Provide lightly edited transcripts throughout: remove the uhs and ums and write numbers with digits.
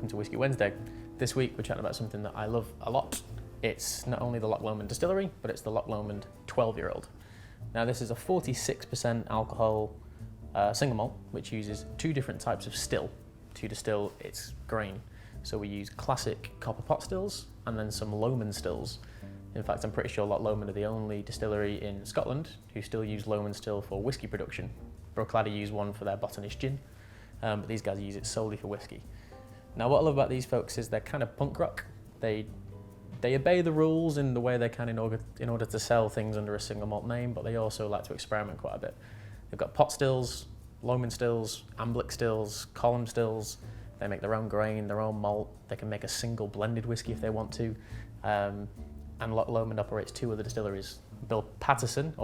welcome to Whisky Wednesday. This week we're chatting about something that I love a lot. It's not only the Loch Lomond distillery, but it's the Loch Lomond 12-year-old. Now this is a 46% alcohol single malt, which uses two different types of still to distill its grain. So we use classic copper pot stills and then some Lomond stills. In fact, I'm pretty sure Loch Lomond are the only distillery in Scotland who still use Lomond still for whiskey production. Bruichladdich use one for their botanist gin, but these guys use it solely for whiskey. Now what I love about these folks is they're kind of punk rock. They obey the rules in the way they can in order to sell things under a single malt name, but they also like to experiment quite a bit. They've got pot stills, Lomond stills, Amblick stills, column stills. They make their own grain, their own malt. They can make a single blended whiskey if they want to. And Loch Lomond operates two other distilleries. Bill Peterson,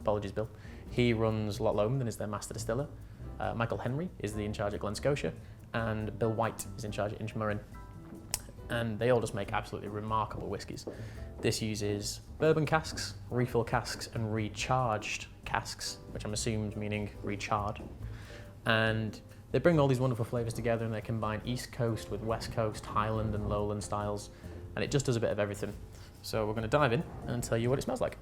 apologies Bill, he runs Loch Lomond and is their master distiller. Michael Henry is in charge at Glen Scotia, and Bill White is in charge at Inchmurrin. And they all just make absolutely remarkable whiskies. This uses bourbon casks, refill casks, and recharged casks, which I'm assumed meaning recharred. And they bring all these wonderful flavours together and they combine East Coast with West Coast, Highland and Lowland styles, and it just does a bit of everything. So we're going to dive in and tell you what it smells like.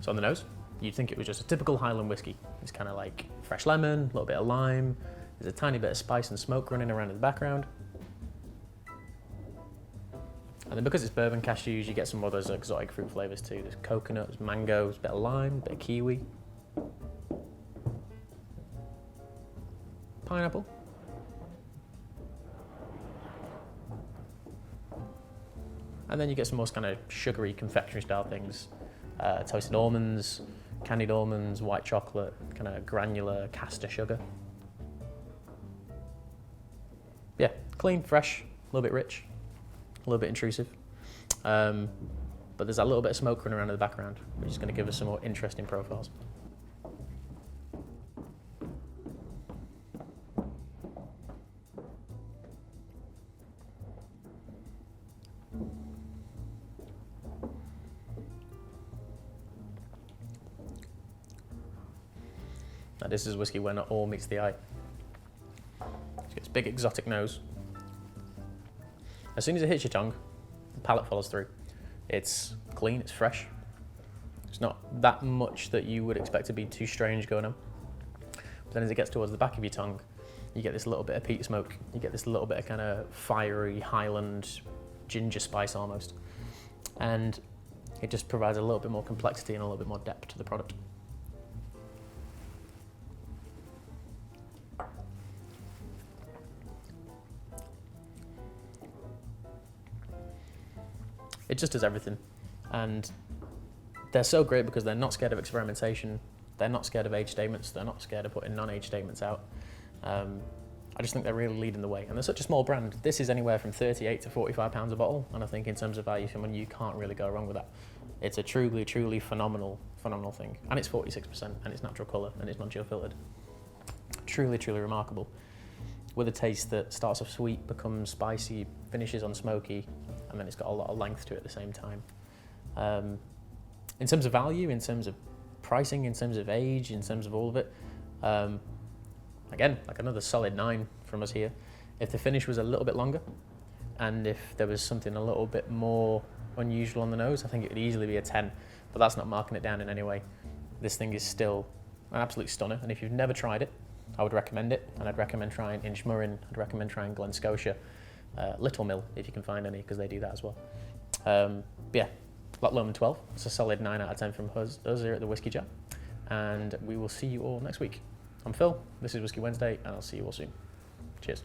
So on the nose, you'd think it was just a typical Highland whiskey. It's kind of like fresh lemon, a little bit of lime, there's a tiny bit of spice and smoke running around in the background. And then because it's bourbon cashews, you get some of those exotic fruit flavours too. There's coconut, there's mango, there's a bit of lime, a bit of kiwi. Pineapple. And then you get some more kind of sugary confectionery style things. Toasted almonds, candied almonds, white chocolate, kind of granular caster sugar. Yeah, clean, fresh, a little bit rich, a little bit intrusive. But there's that little bit of smoke running around in the background, which is going to give us some more interesting profiles. Now this is whiskey where not all meets the eye. It's got its big exotic nose. As soon as it hits your tongue, the palate follows through. It's clean, it's fresh. It's not that much that you would expect to be too strange going on. But then as it gets towards the back of your tongue, you get this little bit of peat smoke. You get this little bit of kind of fiery Highland ginger spice almost. And it just provides a little bit more complexity and a little bit more depth to the product. It just does everything, and they're so great because they're not scared of experimentation, they're not scared of age statements, they're not scared of putting non-age statements out. I just think they're really leading the way, and they're such a small brand. This is anywhere from 38 to 45 pounds a bottle, and I think in terms of value for money, you can't really go wrong with that. It's a truly, truly phenomenal thing, and it's 46%, and it's natural colour, and it's non-geo-filtered. Truly, truly remarkable. With a taste that starts off sweet, becomes spicy, finishes on smoky, and then it's got a lot of length to it at the same time. In terms of value, in terms of pricing, in terms of age, in terms of all of it, again, like another solid 9 from us here. If the finish was a little bit longer, and if there was something a little bit more unusual on the nose, I think it would easily be a 10, but that's not marking it down in any way. This thing is still an absolute stunner, and if you've never tried it, I would recommend it, and I'd recommend trying Inchmurrin, I'd recommend trying Glen Scotia, Little Mill if you can find any, because they do that as well. Yeah, Loch Lomond 12, it's a solid 9 out of 10 from us here at the Whisky Jar, and we will see you all next week. I'm Phil, this is Whisky Wednesday, and I'll see you all soon. Cheers.